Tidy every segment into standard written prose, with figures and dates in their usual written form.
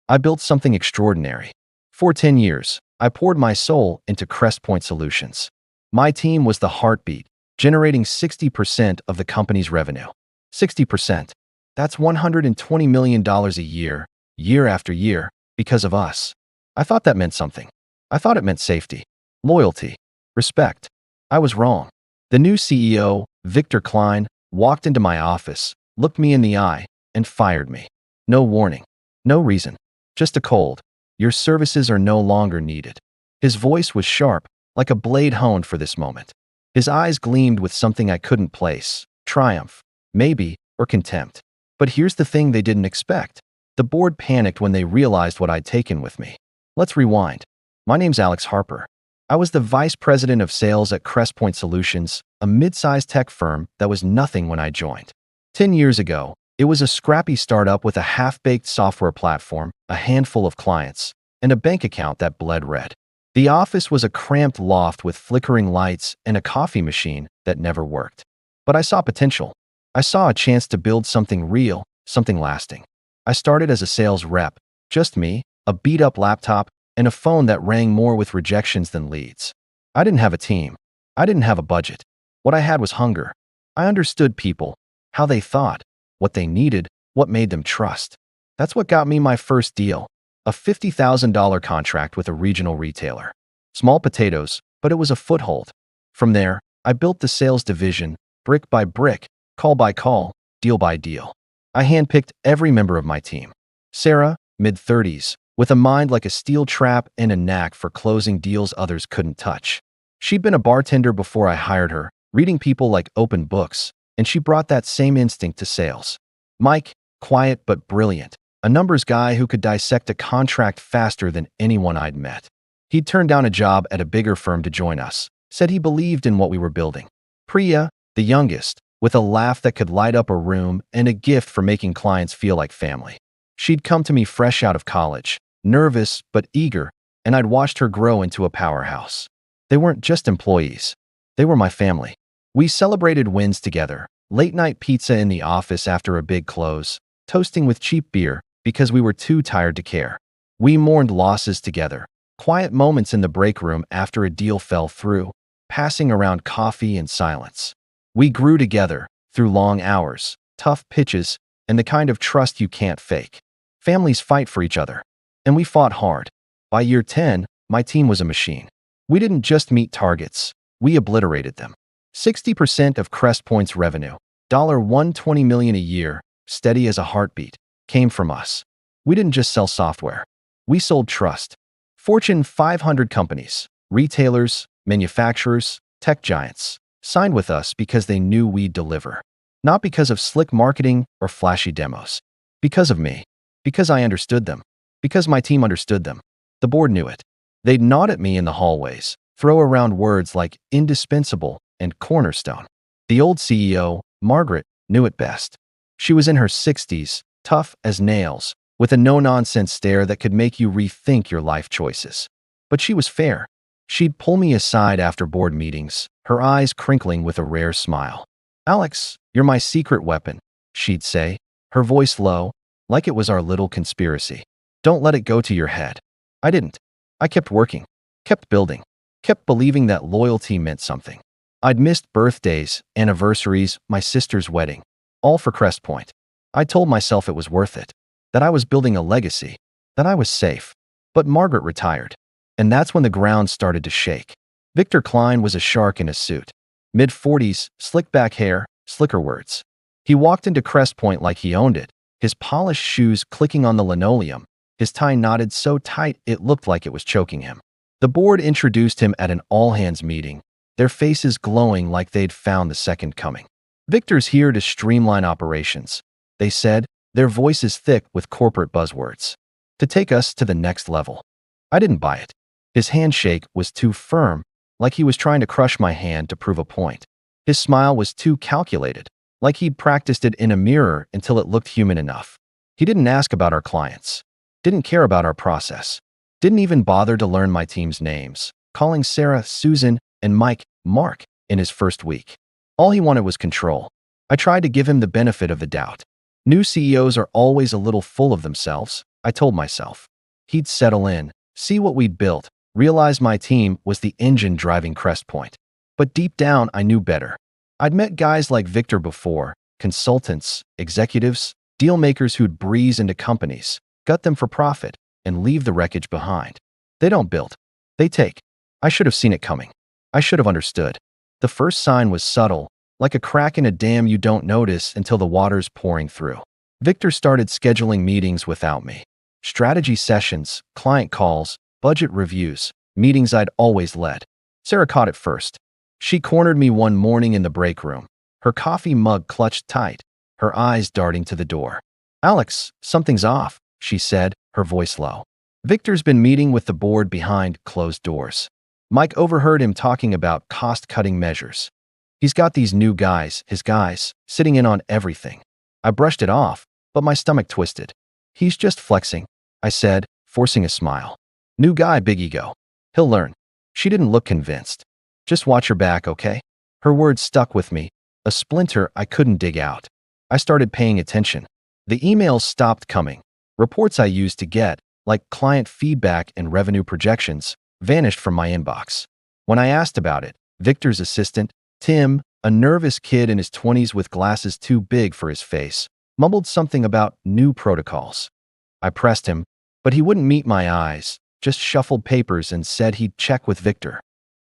I built something extraordinary. For 10 years, I poured my soul into Crestpoint Solutions. My team was the heartbeat, generating 60% of the company's revenue. 60%. That's $120 million a year, year after year, because of us. I thought that meant something. I thought it meant safety, loyalty, respect. I was wrong. The new CEO, Victor Klein, walked into my office, looked me in the eye, and fired me. No warning. No reason. Just a cold. Your services are no longer needed. His voice was sharp, like a blade honed for this moment. His eyes gleamed with something I couldn't place. Triumph, maybe, or contempt. But here's the thing they didn't expect. The board panicked when they realized what I'd taken with me. Let's rewind. My name's Alex Harper. I was the vice president of sales at Crestpoint Solutions, a mid-sized tech firm that was nothing when I joined. 10 years ago, it was a scrappy startup with a half-baked software platform, a handful of clients, and a bank account that bled red. The office was a cramped loft with flickering lights and a coffee machine that never worked. But I saw potential. I saw a chance to build something real, something lasting. I started as a sales rep, just me, a beat-up laptop, and a phone that rang more with rejections than leads. I didn't have a team. I didn't have a budget. What I had was hunger. I understood people, how they thought, what they needed, what made them trust. That's what got me my first deal, a $50,000 contract with a regional retailer. Small potatoes, but it was a foothold. From there, I built the sales division, brick by brick, call by call, deal by deal. I handpicked every member of my team. Sarah, mid-30s, with a mind like a steel trap and a knack for closing deals others couldn't touch. She'd been a bartender before I hired her, reading people like open books, and she brought that same instinct to sales. Mike, quiet but brilliant, a numbers guy who could dissect a contract faster than anyone I'd met. He'd turned down a job at a bigger firm to join us, said he believed in what we were building. Priya, the youngest, with a laugh that could light up a room and a gift for making clients feel like family. She'd come to me fresh out of college, nervous but eager, and I'd watched her grow into a powerhouse. They weren't just employees. They were my family. We celebrated wins together, late-night pizza in the office after a big close, toasting with cheap beer because we were too tired to care. We mourned losses together, quiet moments in the break room after a deal fell through, passing around coffee and silence. We grew together through long hours, tough pitches, and the kind of trust you can't fake. Families fight for each other. And we fought hard. By year 10, my team was a machine. We didn't just meet targets, we obliterated them. 60% of Crestpoint's revenue, $120 million a year, steady as a heartbeat, came from us. We didn't just sell software. We sold trust. Fortune 500 companies, retailers, manufacturers, tech giants, signed with us because they knew we'd deliver. Not because of slick marketing or flashy demos. Because of me. Because I understood them. Because my team understood them. The board knew it. They'd nod at me in the hallways, throw around words like indispensable and cornerstone. The old CEO, Margaret, knew it best. She was in her 60s, tough as nails, with a no-nonsense stare that could make you rethink your life choices. But she was fair. She'd pull me aside after board meetings, her eyes crinkling with a rare smile. "Alex, you're my secret weapon," she'd say, her voice low, like it was our little conspiracy. "Don't let it go to your head." I didn't. I kept working, kept building, kept believing that loyalty meant something. I'd missed birthdays, anniversaries, my sister's wedding, all for Crestpoint. I told myself it was worth it, that I was building a legacy, that I was safe. But Margaret retired. And that's when the ground started to shake. Victor Klein was a shark in a suit. Mid-40s, slick back hair, slicker words. He walked into Crestpoint like he owned it, his polished shoes clicking on the linoleum, his tie knotted so tight it looked like it was choking him. The board introduced him at an all-hands meeting, their faces glowing like they'd found the second coming. "Victor's here to streamline operations," they said, their voices thick with corporate buzzwords. "To take us to the next level." I didn't buy it. His handshake was too firm, like he was trying to crush my hand to prove a point. His smile was too calculated, like he'd practiced it in a mirror until it looked human enough. He didn't ask about our clients, didn't care about our process, didn't even bother to learn my team's names, calling Sarah Susan and Mike Mark in his first week. All he wanted was control. I tried to give him the benefit of the doubt. New CEOs are always a little full of themselves, I told myself. He'd settle in, see what we'd built, realize my team was the engine driving Crest Point. But deep down, I knew better. I'd met guys like Victor before, consultants, executives, deal makers who'd breeze into companies, gut them for profit, and leave the wreckage behind. They don't build. They take. I should have seen it coming. I should have understood. The first sign was subtle, like a crack in a dam you don't notice until the water's pouring through. Victor started scheduling meetings without me. Strategy sessions, client calls, budget reviews, meetings I'd always led. Sarah caught it first. She cornered me one morning in the break room, her coffee mug clutched tight, her eyes darting to the door. "Alex, something's off," she said, her voice low. Victor's been meeting with the board behind closed doors. Mike overheard him talking about cost-cutting measures. He's got these new guys, his guys, sitting in on everything. I brushed it off, but my stomach twisted. "He's just flexing," I said, forcing a smile. "New guy, big ego. He'll learn." She didn't look convinced. "Just watch your back, okay?" Her words stuck with me, a splinter I couldn't dig out. I started paying attention. The emails stopped coming. Reports I used to get, like client feedback and revenue projections, vanished from my inbox. When I asked about it, Victor's assistant, Tim, a nervous kid in his 20s with glasses too big for his face, mumbled something about new protocols. I pressed him, but he wouldn't meet my eyes, just shuffled papers and said he'd check with Victor.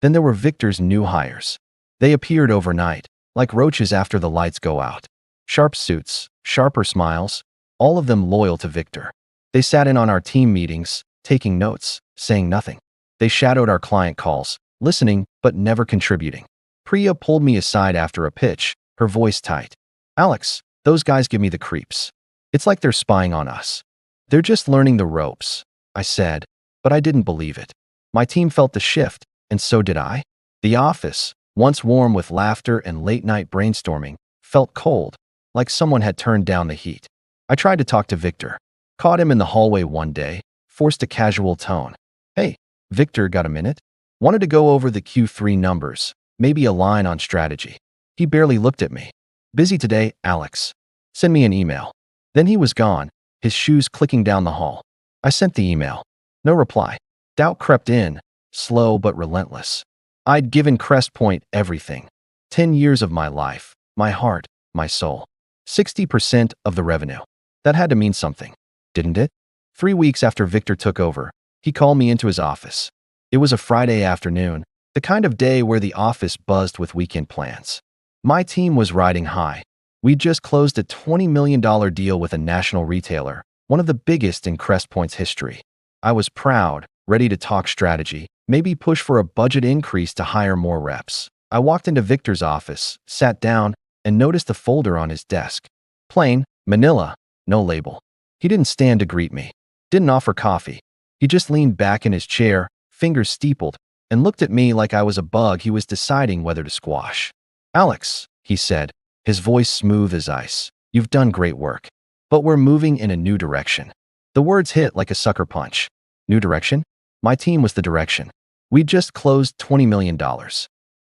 Then there were Victor's new hires. They appeared overnight, like roaches after the lights go out. Sharp suits, sharper smiles, all of them loyal to Victor. They sat in on our team meetings, taking notes, saying nothing. They shadowed our client calls, listening but never contributing. Priya pulled me aside after a pitch, her voice tight. "Alex, those guys give me the creeps. It's like they're spying on us." "They're just learning the ropes," I said, but I didn't believe it. My team felt the shift, and so did I. The office, once warm with laughter and late-night brainstorming, felt cold, like someone had turned down the heat. I tried to talk to Victor. Caught him in the hallway one day, forced a casual tone. "Hey, Victor, got a minute? Wanted to go over the Q3 numbers, maybe a line on strategy." He barely looked at me. "Busy today, Alex. Send me an email." Then he was gone, his shoes clicking down the hall. I sent the email. No reply. Doubt crept in, slow but relentless. I'd given Crest Point everything. 10 years of my life, my heart, my soul. 60% of the revenue. That had to mean something, didn't it? 3 weeks after Victor took over, he called me into his office. It was a Friday afternoon, the kind of day where the office buzzed with weekend plans. My team was riding high. We'd just closed a $20 million deal with a national retailer, one of the biggest in Crest Point's history. I was proud, ready to talk strategy, maybe push for a budget increase to hire more reps. I walked into Victor's office, sat down, and noticed the folder on his desk. Plain, manila, no label. He didn't stand to greet me, didn't offer coffee. He just leaned back in his chair, fingers steepled, and looked at me like I was a bug he was deciding whether to squash. "Alex," he said, his voice smooth as ice, "you've done great work. But we're moving in a new direction." The words hit like a sucker punch. New direction? My team was the direction. We'd just closed $20 million.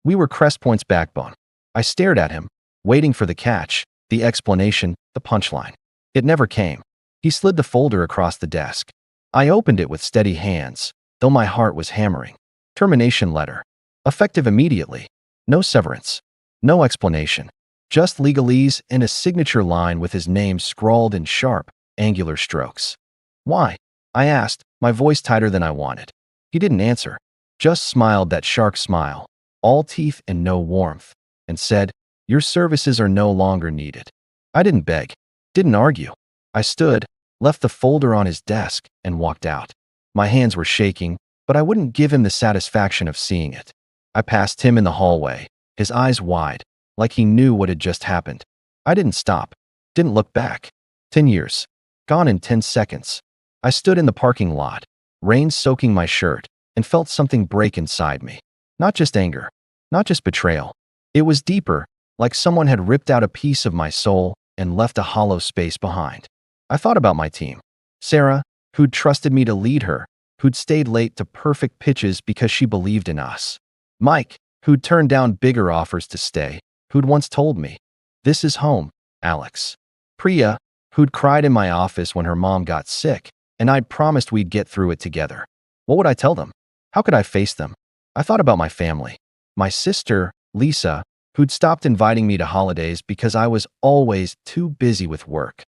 We were Crest Point's backbone. I stared at him, waiting for the catch, the explanation, the punchline. It never came. He slid the folder across the desk. I opened it with steady hands, though my heart was hammering. Termination letter. Effective immediately. No severance. No explanation. Just legalese and a signature line with his name scrawled in sharp, angular strokes. "Why?" I asked, my voice tighter than I wanted. He didn't answer, just smiled that shark smile, all teeth and no warmth, and said, "Your services are no longer needed." I didn't beg, didn't argue. I stood, left the folder on his desk, and walked out. My hands were shaking, but I wouldn't give him the satisfaction of seeing it. I passed him in the hallway, his eyes wide, like he knew what had just happened. I didn't stop, didn't look back. 10 years, gone in 10 seconds. I stood in the parking lot, rain soaking my shirt, and felt something break inside me. Not just anger, not just betrayal. It was deeper, like someone had ripped out a piece of my soul and left a hollow space behind. I thought about my team. Sarah, who'd trusted me to lead her, who'd stayed late to perfect pitches because she believed in us. Mike, who'd turned down bigger offers to stay, who'd once told me, "This is home, Alex." Priya, who'd cried in my office when her mom got sick, and I'd promised we'd get through it together. What would I tell them? How could I face them? I thought about my family. My sister, Lisa, who'd stopped inviting me to holidays because I was always too busy with work.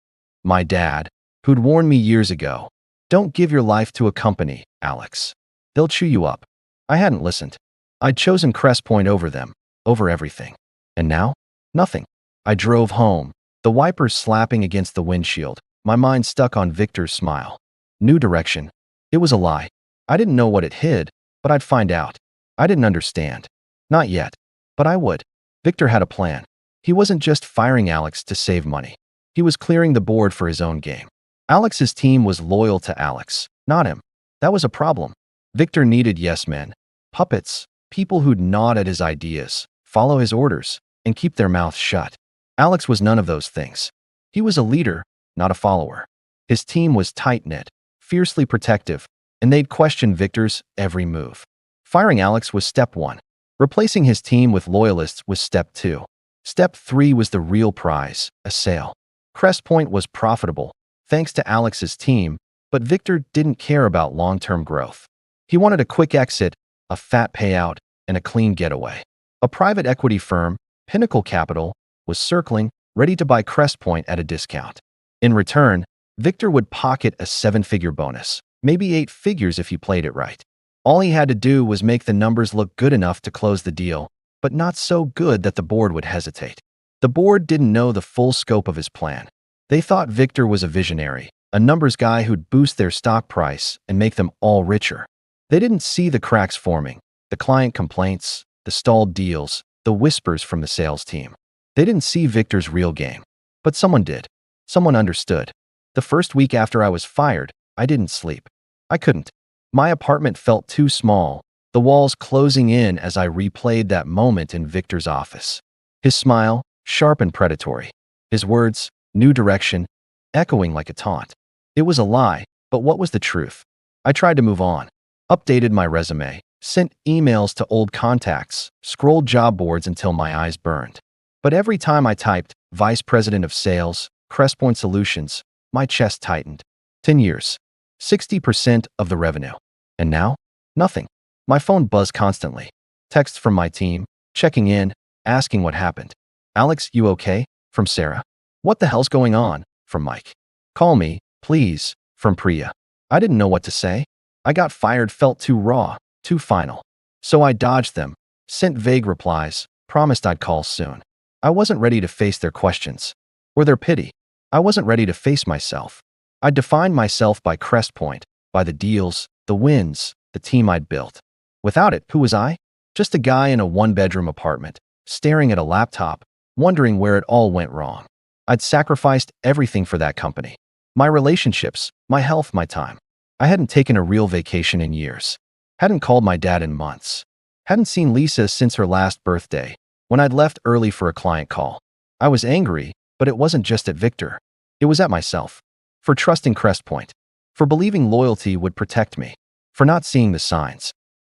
My dad, who'd warned me years ago, "Don't give your life to a company, Alex. They'll chew you up." I hadn't listened. I'd chosen Crest Point over them, over everything. And now? Nothing. I drove home, the wipers slapping against the windshield, my mind stuck on Victor's smile. New direction. It was a lie. I didn't know what it hid, but I'd find out. I didn't understand. Not yet. But I would. Victor had a plan. He wasn't just firing Alex to save money. He was clearing the board for his own game. Alex's team was loyal to Alex, not him. That was a problem. Victor needed yes men, puppets, people who'd nod at his ideas, follow his orders, and keep their mouths shut. Alex was none of those things. He was a leader, not a follower. His team was tight-knit, fiercely protective, and they'd question Victor's every move. Firing Alex was step 1. Replacing his team with loyalists was step 2. Step 3 was the real prize, a sale. Crest Point was profitable, thanks to Alex's team, but Victor didn't care about long-term growth. He wanted a quick exit, a fat payout, and a clean getaway. A private equity firm, Pinnacle Capital, was circling, ready to buy Crest Point at a discount. In return, Victor would pocket a 7-figure bonus, maybe 8 figures if he played it right. All he had to do was make the numbers look good enough to close the deal, but not so good that the board would hesitate. The board didn't know the full scope of his plan. They thought Victor was a visionary, a numbers guy who'd boost their stock price and make them all richer. They didn't see the cracks forming, the client complaints, the stalled deals, the whispers from the sales team. They didn't see Victor's real game. But someone did. Someone understood. The first week after I was fired, I didn't sleep. I couldn't. My apartment felt too small, the walls closing in as I replayed that moment in Victor's office. His smile, sharp and predatory. His words, new direction, echoing like a taunt. It was a lie, but what was the truth? I tried to move on. Updated my resume, sent emails to old contacts, scrolled job boards until my eyes burned. But every time I typed, Vice President of Sales, Crest Point Solutions, my chest tightened. 10 years. 60% of the revenue. And now? Nothing. My phone buzzed constantly. Texts from my team, checking in, asking what happened. "Alex, you okay?" from Sarah. "What the hell's going on?" from Mike. "Call me, please," from Priya. I didn't know what to say. I got fired felt too raw, too final. So I dodged them, sent vague replies, promised I'd call soon. I wasn't ready to face their questions or their pity. I wasn't ready to face myself. I defined myself by Crest Point, by the deals, the wins, the team I'd built. Without it, who was I? Just a guy in a 1-bedroom apartment, staring at a laptop, wondering where it all went wrong. I'd sacrificed everything for that company. My relationships, my health, my time. I hadn't taken a real vacation in years. Hadn't called my dad in months. Hadn't seen Lisa since her last birthday, when I'd left early for a client call. I was angry, but it wasn't just at Victor. It was at myself. For trusting Crest Point. For believing loyalty would protect me. For not seeing the signs.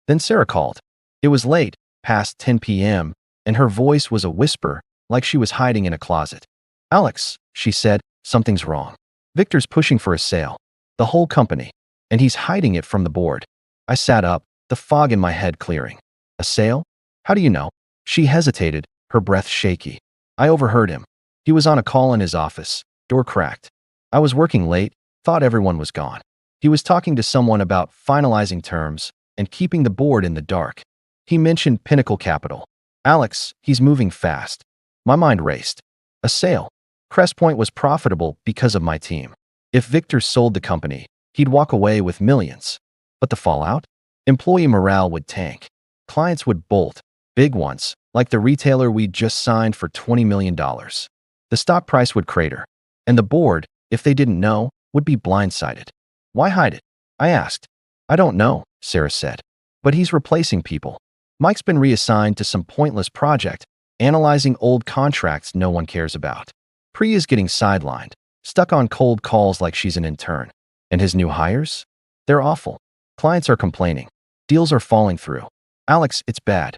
Then Sarah called. It was late, past 10 p.m., and her voice was a whisper, like she was hiding in a closet. "Alex," she said, "something's wrong. Victor's pushing for a sale. The whole company. And he's hiding it from the board." I sat up, the fog in my head clearing. "A sale? How do you know?" She hesitated, her breath shaky. I overheard him. He was on a call in his office, door cracked. I was working late, thought everyone was gone. He was talking to someone about finalizing terms and keeping the board in the dark. He mentioned Pinnacle Capital. "Alex, he's moving fast." My mind raced. A sale. Crest Point was profitable because of my team. If Victor sold the company, he'd walk away with millions. But the fallout? Employee morale would tank. Clients would bolt. Big ones, like the retailer we'd just signed for $20 million. The stock price would crater. And the board, if they didn't know, would be blindsided. "Why hide it?" I asked. "I don't know," Sarah said. "But he's replacing people. Mike's been reassigned to some pointless project, analyzing old contracts no one cares about. Priya's getting sidelined, stuck on cold calls like she's an intern. And his new hires? They're awful. Clients are complaining. Deals are falling through. Alex, it's bad."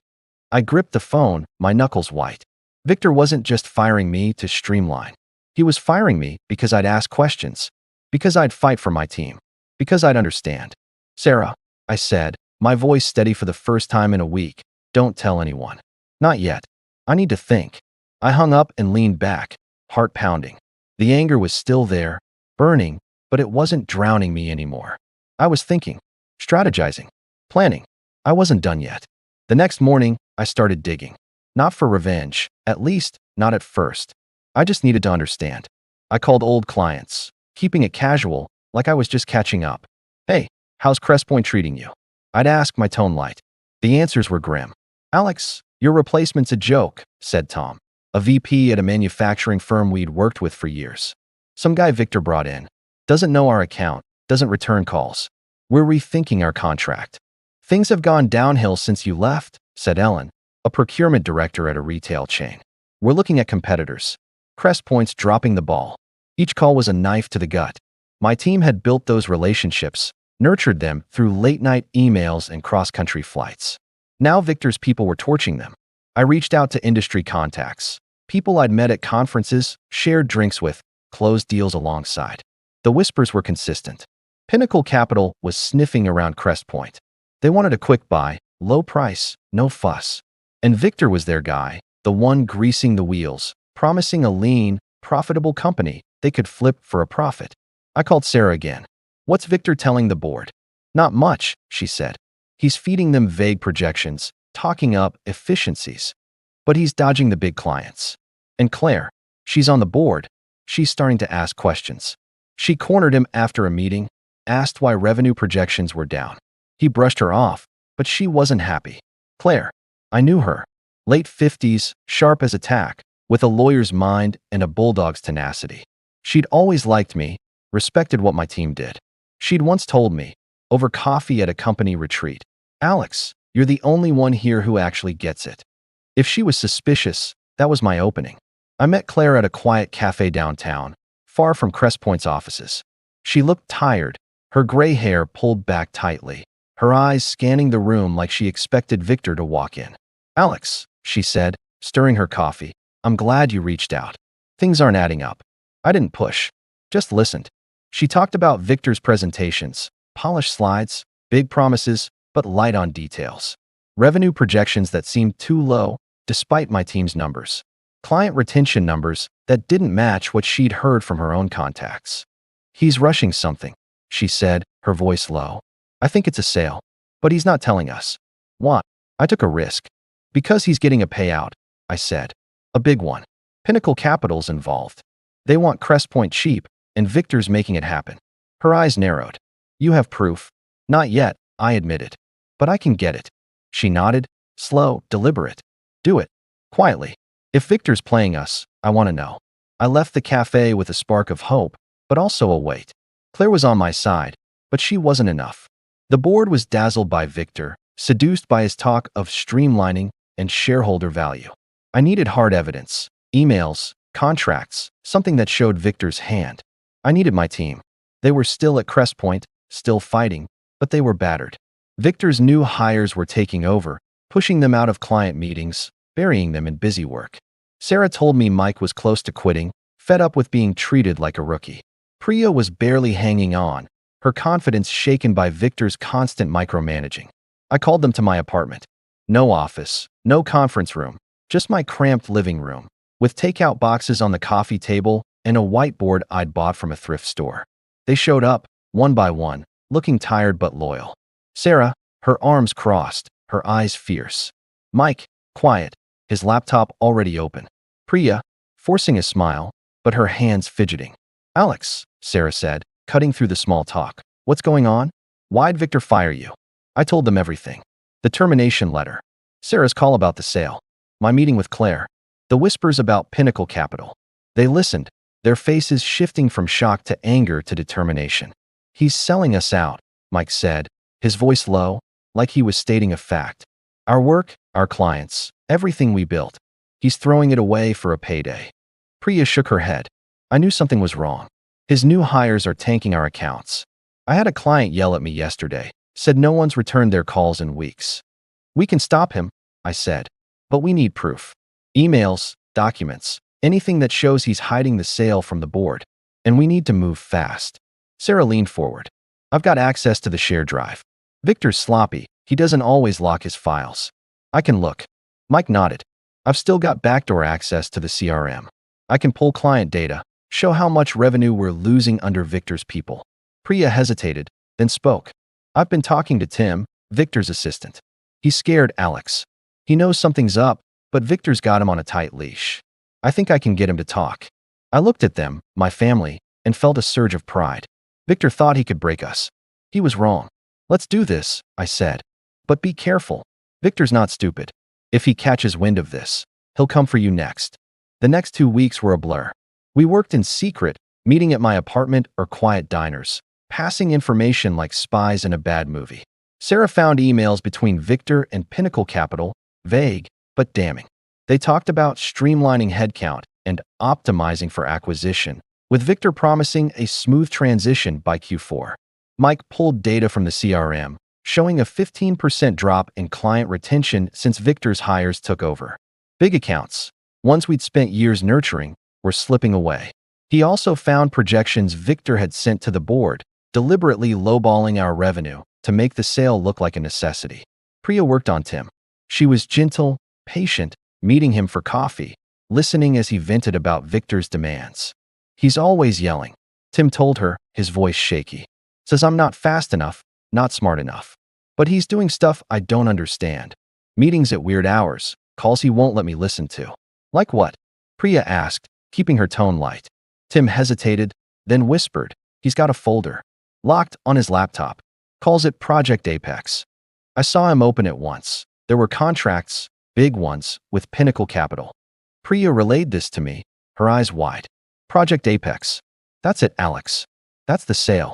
I gripped the phone, my knuckles white. Victor wasn't just firing me to streamline. He was firing me because I'd ask questions, because I'd fight for my team. Because I'd understand. Sarah, I said, my voice steady for the first time in a week. Don't tell anyone. Not yet. I need to think. I hung up and leaned back, heart pounding. The anger was still there, burning, but it wasn't drowning me anymore. I was thinking, strategizing, planning. I wasn't done yet. The next morning, I started digging. Not for revenge, at least not at first. I just needed to understand. I called old clients, keeping it casual, like I was just catching up. Hey, how's Crest Point treating you? I'd ask, my tone light. The answers were grim. Alex, your replacement's a joke, said Tom, a VP at a manufacturing firm we'd worked with for years. Some guy Victor brought in. Doesn't know our account, doesn't return calls. We're rethinking our contract. Things have gone downhill since you left, said Ellen, a procurement director at a retail chain. We're looking at competitors. Crest Point's dropping the ball. Each call was a knife to the gut. My team had built those relationships, nurtured them through late-night emails and cross-country flights. Now Victor's people were torching them. I reached out to industry contacts, people I'd met at conferences, shared drinks with, closed deals alongside. The whispers were consistent. Pinnacle Capital was sniffing around Crest Point. They wanted a quick buy, low price, no fuss. And Victor was their guy, the one greasing the wheels, promising a lean, profitable company they could flip for a profit. I called Sarah again. What's Victor telling the board? Not much, she said. He's feeding them vague projections, talking up efficiencies. But he's dodging the big clients. And Claire, she's on the board. She's starting to ask questions. She cornered him after a meeting, asked why revenue projections were down. He brushed her off, but she wasn't happy. Claire, I knew her. Late 50s, sharp as a tack, with a lawyer's mind and a bulldog's tenacity. She'd always liked me, respected what my team did. She'd once told me, over coffee at a company retreat, Alex, you're the only one here who actually gets it. If she was suspicious, that was my opening. I met Claire at a quiet cafe downtown, far from Crest Point's offices. She looked tired, her gray hair pulled back tightly, her eyes scanning the room like she expected Victor to walk in. Alex, she said, stirring her coffee, I'm glad you reached out. Things aren't adding up. I didn't push, just listened. She talked about Victor's presentations, polished slides, big promises, but light on details. Revenue projections that seemed too low, despite my team's numbers. Client retention numbers that didn't match what she'd heard from her own contacts. He's rushing something, she said, her voice low. I think it's a sale, but he's not telling us. Why? I took a risk. Because he's getting a payout, I said. A big one. Pinnacle Capital's involved. They want Crest Point cheap, and Victor's making it happen. Her eyes narrowed. You have proof? Not yet, I admitted. But I can get it. She nodded, slow, deliberate. Do it. Quietly. If Victor's playing us, I want to know. I left the cafe with a spark of hope, but also a weight. Claire was on my side, but she wasn't enough. The board was dazzled by Victor, seduced by his talk of streamlining and shareholder value. I needed hard evidence, emails, contracts, something that showed Victor's hand. I needed my team. They were still at Crest Point, still fighting, but they were battered. Victor's new hires were taking over, pushing them out of client meetings, burying them in busy work. Sarah told me Mike was close to quitting, fed up with being treated like a rookie. Priya was barely hanging on, her confidence shaken by Victor's constant micromanaging. I called them to my apartment. No office, no conference room, just my cramped living room, with takeout boxes on the coffee table and a whiteboard I'd bought from a thrift store. They showed up, one by one, looking tired but loyal. Sarah, her arms crossed, her eyes fierce. Mike, quiet, his laptop already open. Priya, forcing a smile, but her hands fidgeting. Alex, Sarah said, cutting through the small talk. What's going on? Why'd Victor fire you? I told them everything. The termination letter. Sarah's call about the sale. My meeting with Claire. The whispers about Pinnacle Capital. They listened, their faces shifting from shock to anger to determination. He's selling us out, Mike said, his voice low, like he was stating a fact. Our work, our clients, everything we built. He's throwing it away for a payday. Priya shook her head. I knew something was wrong. His new hires are tanking our accounts. I had a client yell at me yesterday, said no one's returned their calls in weeks. We can stop him, I said, but we need proof. Emails, documents, anything that shows he's hiding the sale from the board. And we need to move fast. Sarah leaned forward. I've got access to the share drive. Victor's sloppy. He doesn't always lock his files. I can look. Mike nodded. I've still got backdoor access to the CRM. I can pull client data, show how much revenue we're losing under Victor's people. Priya hesitated, then spoke. I've been talking to Tim, Victor's assistant. He's scared, Alex. He knows something's up, but Victor's got him on a tight leash. I think I can get him to talk. I looked at them, my family, and felt a surge of pride. Victor thought he could break us. He was wrong. Let's do this, I said. But be careful. Victor's not stupid. If he catches wind of this, he'll come for you next. The next 2 weeks were a blur. We worked in secret, meeting at my apartment or quiet diners, passing information like spies in a bad movie. Sarah found emails between Victor and Pinnacle Capital, vague, but damning. They talked about streamlining headcount and optimizing for acquisition, with Victor promising a smooth transition by Q4. Mike pulled data from the CRM, showing a 15% drop in client retention since Victor's hires took over. Big accounts, ones we'd spent years nurturing, were slipping away. He also found projections Victor had sent to the board, deliberately lowballing our revenue to make the sale look like a necessity. Priya worked on Tim. She was gentle, patient, meeting him for coffee, listening as he vented about Victor's demands. He's always yelling, Tim told her, his voice shaky. Says I'm not fast enough, not smart enough. But he's doing stuff I don't understand. Meetings at weird hours, calls he won't let me listen to. Like what? Priya asked, keeping her tone light. Tim hesitated, then whispered, he's got a folder, locked on his laptop. Calls it Project Apex. I saw him open it once. There were contracts, big ones, with Pinnacle Capital. Priya relayed this to me, her eyes wide. Project Apex. That's it, Alex. That's the sale.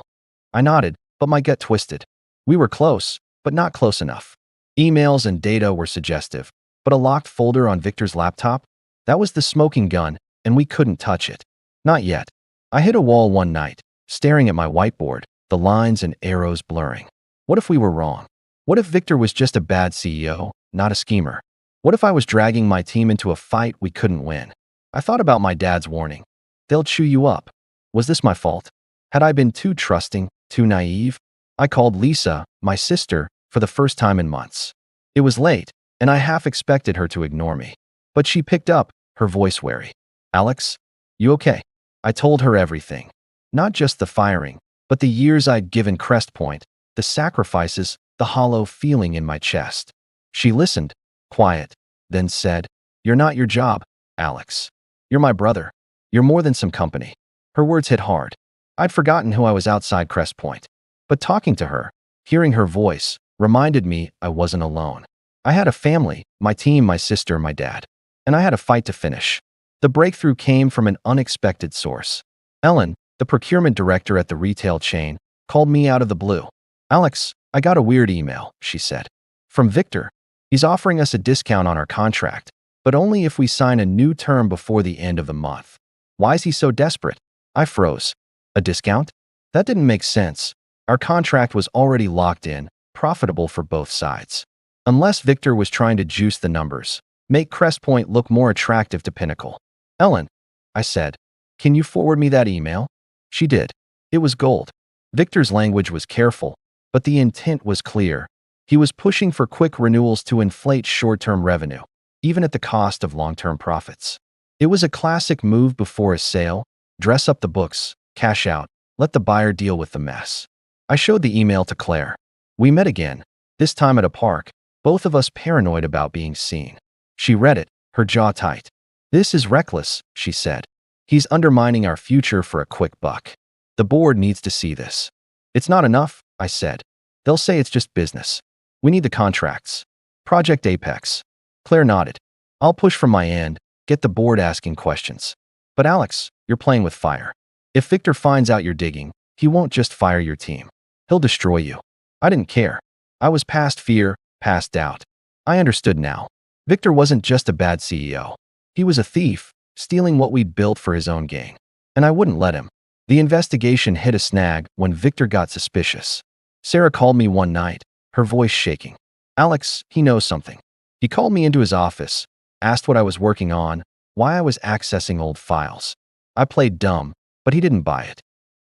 I nodded, but my gut twisted. We were close, but not close enough. Emails and data were suggestive, but a locked folder on Victor's laptop? That was the smoking gun, and we couldn't touch it. Not yet. I hit a wall one night, staring at my whiteboard, the lines and arrows blurring. What if we were wrong? What if Victor was just a bad CEO, not a schemer? What if I was dragging my team into a fight we couldn't win? I thought about my dad's warning. They'll chew you up. Was this my fault? Had I been too trusting, too naive? I called Lisa, my sister, for the first time in months. It was late, and I half expected her to ignore me. But she picked up, her voice wary. Alex, you okay? I told her everything. Not just the firing, but the years I'd given Crest Point, the sacrifices, the hollow feeling in my chest. She listened, quiet, then said, You're not your job, Alex. You're my brother. You're more than some company. Her words hit hard. I'd forgotten who I was outside Crest Point. But talking to her, hearing her voice, reminded me I wasn't alone. I had a family, my team, my sister, my dad. And I had a fight to finish. The breakthrough came from an unexpected source. Ellen, the procurement director at the retail chain, called me out of the blue. Alex, I got a weird email, she said. From Victor. He's offering us a discount on our contract, but only if we sign a new term before the end of the month. Why is he so desperate? I froze. A discount? That didn't make sense. Our contract was already locked in, profitable for both sides. Unless Victor was trying to juice the numbers, make Crest Point look more attractive to Pinnacle. Ellen, I said, can you forward me that email? She did. It was gold. Victor's language was careful, but the intent was clear. He was pushing for quick renewals to inflate short-term revenue, even at the cost of long-term profits. It was a classic move before a sale: dress up the books, cash out, let the buyer deal with the mess. I showed the email to Claire. We met again, this time at a park, both of us paranoid about being seen. She read it, her jaw tight. This is reckless, she said. He's undermining our future for a quick buck. The board needs to see this. It's not enough, I said. They'll say it's just business. We need the contracts. Project Apex. Claire nodded. I'll push from my end, get the board asking questions. But Alex, you're playing with fire. If Victor finds out you're digging, he won't just fire your team. He'll destroy you. I didn't care. I was past fear, past doubt. I understood now. Victor wasn't just a bad CEO. He was a thief, stealing what we'd built for his own gain. And I wouldn't let him. The investigation hit a snag when Victor got suspicious. Sarah called me one night, her voice shaking. Alex, he knows something. He called me into his office, asked what I was working on, why I was accessing old files. I played dumb, but he didn't buy it.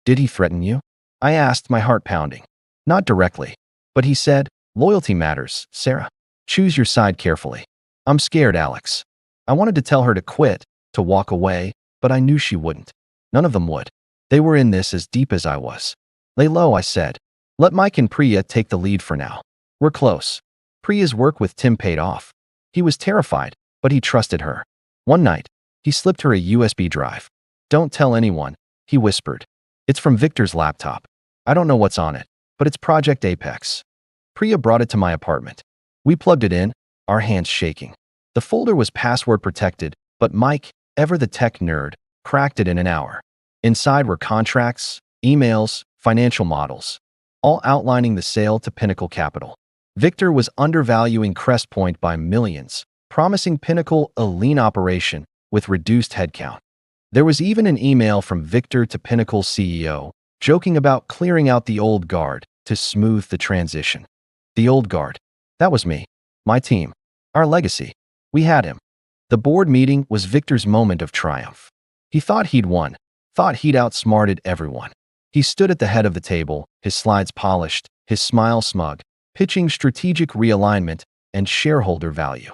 Did he threaten you? I asked, my heart pounding. Not directly. But he said, loyalty matters, Sarah. Choose your side carefully. I'm scared, Alex. I wanted to tell her to quit, to walk away, but I knew she wouldn't. None of them would. They were in this as deep as I was. Lay low, I said. Let Mike and Priya take the lead for now. We're close. Priya's work with Tim paid off. He was terrified, but he trusted her. One night, he slipped her a USB drive. Don't tell anyone, he whispered. It's from Victor's laptop. I don't know what's on it, but it's Project Apex. Priya brought it to my apartment. We plugged it in, our hands shaking. The folder was password protected, but Mike, ever the tech nerd, cracked it in an hour. Inside were contracts, emails, financial models, all outlining the sale to Pinnacle Capital. Victor was undervaluing Crest Point by millions, promising Pinnacle a lean operation with reduced headcount. There was even an email from Victor to Pinnacle's CEO, joking about clearing out the old guard to smooth the transition. The old guard. That was me. My team. Our legacy. We had him. The board meeting was Victor's moment of triumph. He thought he'd won, thought he'd outsmarted everyone. He stood at the head of the table, his slides polished, his smile smug, pitching strategic realignment and shareholder value.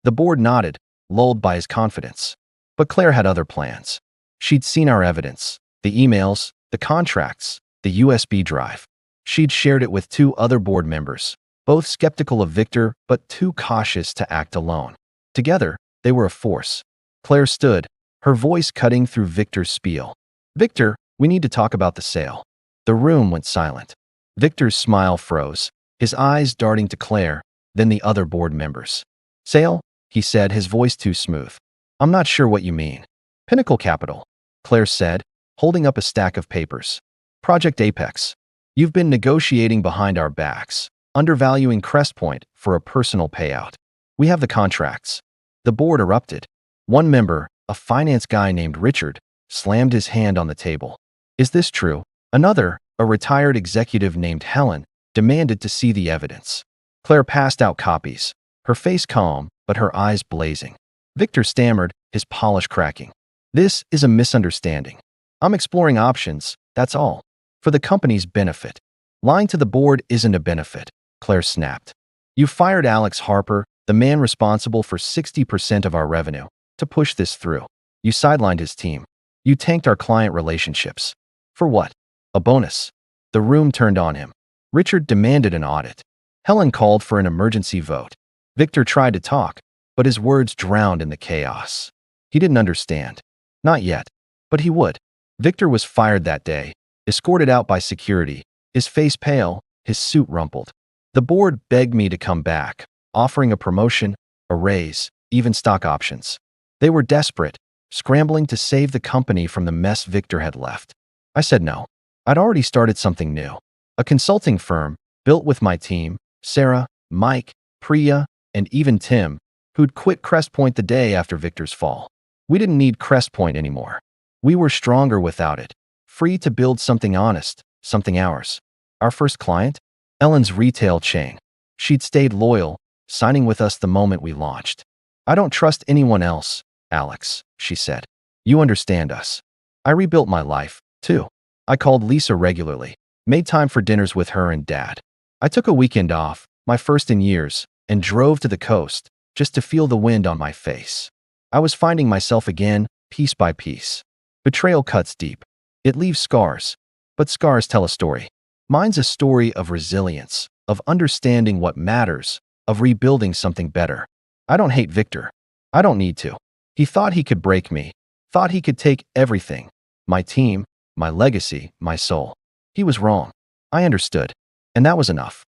The board nodded, lulled by his confidence. But Claire had other plans. She'd seen our evidence, the emails, the contracts, the USB drive. She'd shared it with two other board members, both skeptical of Victor but too cautious to act alone. Together, they were a force. Claire stood, her voice cutting through Victor's spiel. Victor, we need to talk about the sale. The room went silent. Victor's smile froze, his eyes darting to Claire, then the other board members. Sale? He said, his voice too smooth. I'm not sure what you mean. Pinnacle Capital, Claire said, holding up a stack of papers. Project Apex. You've been negotiating behind our backs, undervaluing Crest Point for a personal payout. We have the contracts. The board erupted. One member, a finance guy named Richard, slammed his hand on the table. Is this true? Another, a retired executive named Helen, demanded to see the evidence. Claire passed out copies, her face calm, but her eyes blazing. Victor stammered, his polish cracking. This is a misunderstanding. I'm exploring options, that's all. For the company's benefit. Lying to the board isn't a benefit, Claire snapped. You fired Alex Harper, the man responsible for 60% of our revenue, to push this through. You sidelined his team. You tanked our client relationships. For what? A bonus. The room turned on him. Richard demanded an audit. Helen called for an emergency vote. Victor tried to talk, but his words drowned in the chaos. He didn't understand. Not yet. But he would. Victor was fired that day, escorted out by security, his face pale, his suit rumpled. The board begged me to come back, offering a promotion, a raise, even stock options. They were desperate, scrambling to save the company from the mess Victor had left. I said no. I'd already started something new. A consulting firm, built with my team, Sarah, Mike, Priya, and even Tim, who'd quit Crest Point the day after Victor's fall. We didn't need Crest Point anymore. We were stronger without it, free to build something honest, something ours. Our first client? Ellen's retail chain. She'd stayed loyal, signing with us the moment we launched. I don't trust anyone else, Alex, she said. You understand us. I rebuilt my life, too. I called Lisa regularly, made time for dinners with her and Dad. I took a weekend off, my first in years, and drove to the coast, just to feel the wind on my face. I was finding myself again, piece by piece. Betrayal cuts deep. It leaves scars. But scars tell a story. Mine's a story of resilience, of understanding what matters, of rebuilding something better. I don't hate Victor. I don't need to. He thought he could break me, thought he could take everything. My team, my legacy, my soul. He was wrong. I understood. And that was enough.